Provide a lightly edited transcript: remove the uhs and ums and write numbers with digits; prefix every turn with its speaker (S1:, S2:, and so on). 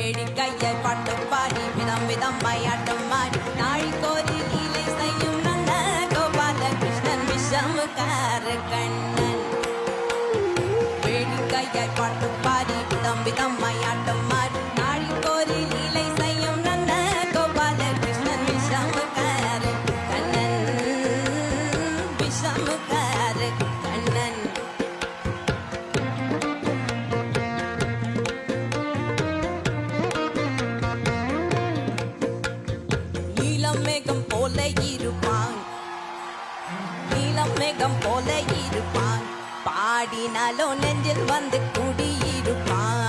S1: வேடிக்கையை பாட்டு பாடி விதம் விதம் மையாட்டம் மாறி நாழிக்கோரி லீலை செய்யும் நல்ல கோபாலகிருஷ்ணன் விஷமுக்கார கண்ணன் வேடிக்கையை பாட்டு பாடி விதம் விதம் மையாட்டம் மாறி நாழிக்கோரி லீலை செய்யும் நல்ல கோபாலகிருஷ்ணன் விஷமுக்கார கண்ணன் விஷமுக்கார கண்ணன் மேகம் போல இருப்பான் நீலம் மேகம் போல இருப்பான் பாடினாலோ நெஞ்சில் வந்து குடியிருப்பான்